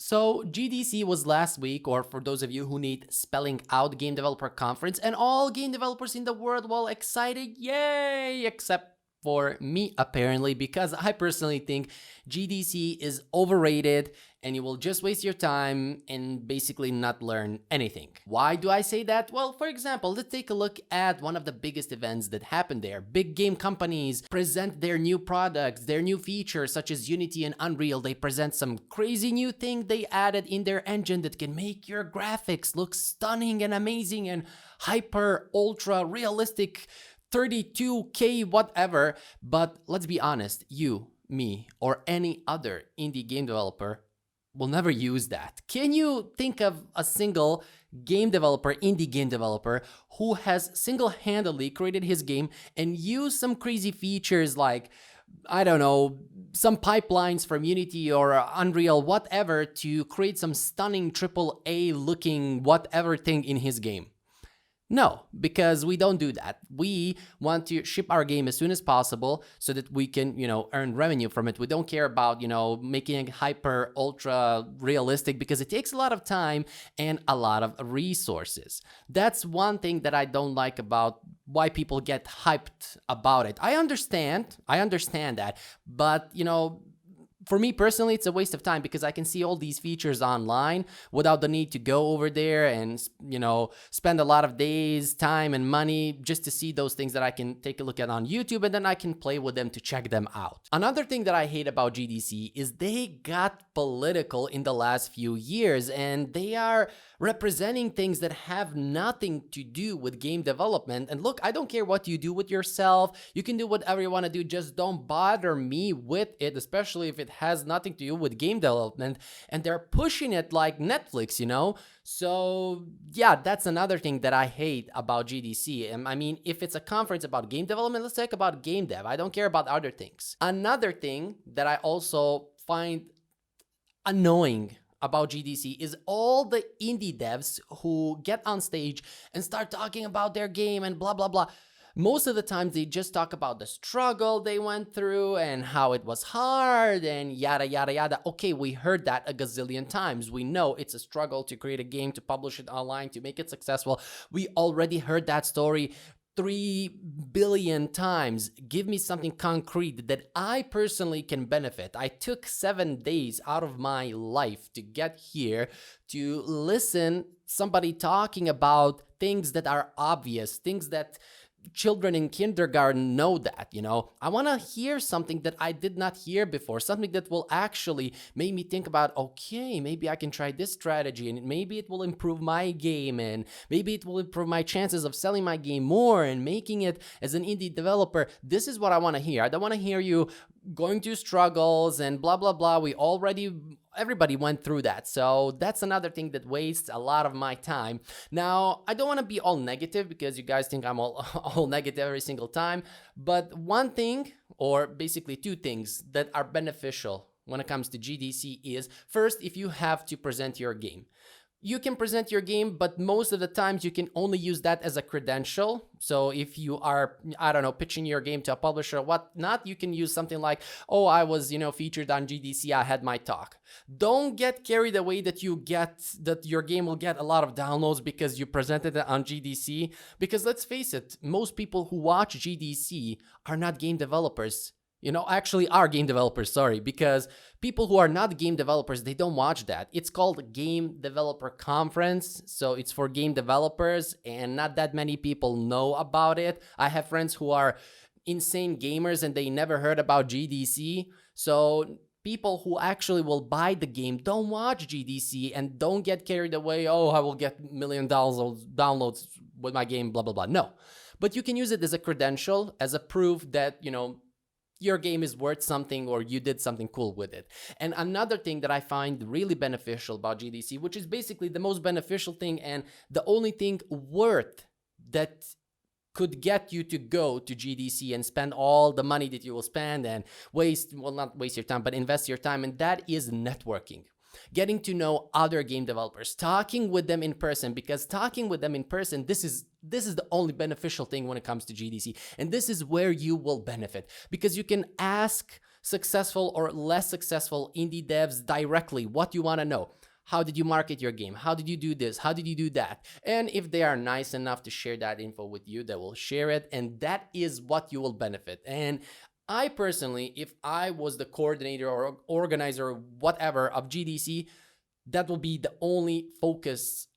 So GDC was last week, or for those of you who need spelling out, Game Developer Conference, and all game developers in the world were excited, yay, except for me apparently, because I personally think GDC is overrated and you will just waste your time and basically not learn anything. Why do I say that? Well, for example, let's take a look at one of the biggest events that happened there. Big game companies present their new products, their new features such as Unity and Unreal. They present some crazy new thing they added in their engine that can make your graphics look stunning and amazing and hyper ultra realistic 32K whatever. But let's be honest, you, me, or any other indie game developer will never use that. Can you think of a single game developer, indie game developer, who has single-handedly created his game and used some crazy features like, I don't know, some pipelines from Unity or Unreal, whatever, to create some stunning AAA looking whatever thing in his game? No, because we don't do that. We want to ship our game as soon as possible so that we can, earn revenue from it. We don't care about, making it hyper, ultra realistic because it takes a lot of time and a lot of resources. That's one thing that I don't like about why people get hyped about it. I understand that, but, for me personally, it's a waste of time because I can see all these features online without the need to go over there and, spend a lot of days, time, and money just to see those things that I can take a look at on YouTube, and then I can play with them to check them out. Another thing that I hate about GDC is they got political in the last few years, and they are representing things that have nothing to do with game development. And look, I don't care what you do with yourself. You can do whatever you want to do. Just don't bother me with it, especially if it has nothing to do with game development. And they're pushing it like Netflix, So yeah, that's another thing that I hate about GDC. I mean, if it's a conference about game development, let's talk about game dev. I don't care about other things. Another thing that I also find annoying about GDC is all the indie devs who get on stage and start talking about their game and blah, blah, blah. Most of the times they just talk about the struggle they went through and how it was hard and yada, yada, yada. Okay, we heard that a gazillion times. We know it's a struggle to create a game, to publish it online, to make it successful. We already heard that story 3 billion times. Give me something concrete that I personally can benefit. I took 7 days out of my life to get here to listen somebody talking about things that are obvious, things that children in kindergarten know that, I want to hear something that I did not hear before, something that will actually make me think about, okay, maybe I can try this strategy and maybe it will improve my game and maybe it will improve my chances of selling my game more and making it as an indie developer. This is what I want to hear. I don't want to hear you going through struggles and blah, blah, blah. Everybody went through that. So that's another thing that wastes a lot of my time. Now, I don't want to be all negative because you guys think I'm all negative every single time. But one thing, or basically two things that are beneficial when it comes to GDC is, first, if you have to present your game. You can present your game, but most of the times you can only use that as a credential. So if you are, pitching your game to a publisher or whatnot, you can use something like, oh, I was, featured on GDC, I had my talk. Don't get carried away that your game will get a lot of downloads because you presented it on GDC. Because let's face it, most people who watch GDC are not game developers. Actually are game developers, sorry, because people who are not game developers, they don't watch that. It's called Game Developer Conference, so it's for game developers, and not that many people know about it. I have friends who are insane gamers and they never heard about GDC, so people who actually will buy the game don't watch GDC and don't get carried away, oh, I will get $1 million downloads with my game, blah, blah, blah. No, but you can use it as a credential, as a proof that, your game is worth something or you did something cool with it. And another thing that I find really beneficial about GDC, which is basically the most beneficial thing and the only thing worth that could get you to go to GDC and spend all the money that you will spend and not waste your time, but invest your time, and that is networking. Getting to know other game developers, talking with them in person, because talking with them in person, this is the only beneficial thing when it comes to GDC. And this is where you will benefit, because you can ask successful or less successful indie devs directly what you want to know. How did you market your game? How did you do this? How did you do that? And if they are nice enough to share that info with you, they will share it, and that is what you will benefit. And I personally, if I was the coordinator or organizer, whatever, of GDC, that will be the only focus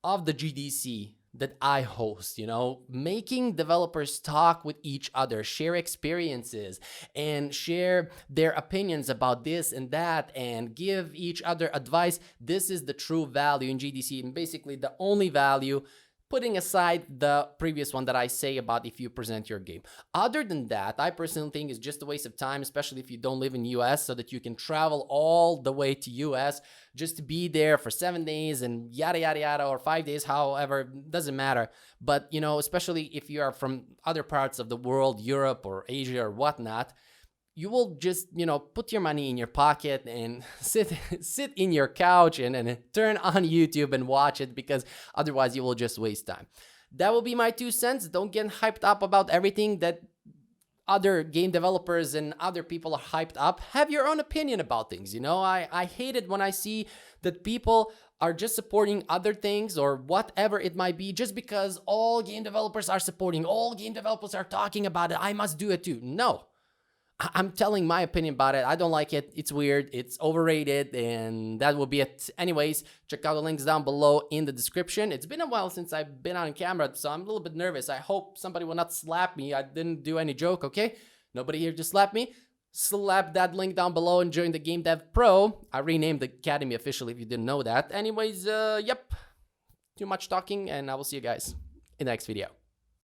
of the GDC that I host, making developers talk with each other, share experiences, and share their opinions about this and that, and give each other advice. This is the true value in GDC, and basically the only value, putting aside the previous one that I say about if you present your game. Other than that, I personally think it's just a waste of time, especially if you don't live in US, so that you can travel all the way to US just to be there for 7 days and yada, yada, yada, or 5 days, however, doesn't matter. But, especially if you are from other parts of the world, Europe or Asia or whatnot, you will just, put your money in your pocket and sit in your couch and turn on YouTube and watch it, because otherwise you will just waste time. That will be my 2 cents. Don't get hyped up about everything that other game developers and other people are hyped up. Have your own opinion about things. I hate it when I see that people are just supporting other things or whatever it might be, just because all game developers are supporting, all game developers are talking about it, I must do it too. No. I'm telling my opinion about it. I don't like it. It's weird. It's overrated. And that will be it. Anyways, check out the links down below in the description. It's been a while since I've been on camera, so I'm a little bit nervous. I hope somebody will not slap me. I didn't do any joke, okay? Nobody here just slapped me. Slap that link down below and join the Game Dev Pro. I renamed the Academy officially if you didn't know that. Anyways, yep. Too much talking, and I will see you guys in the next video.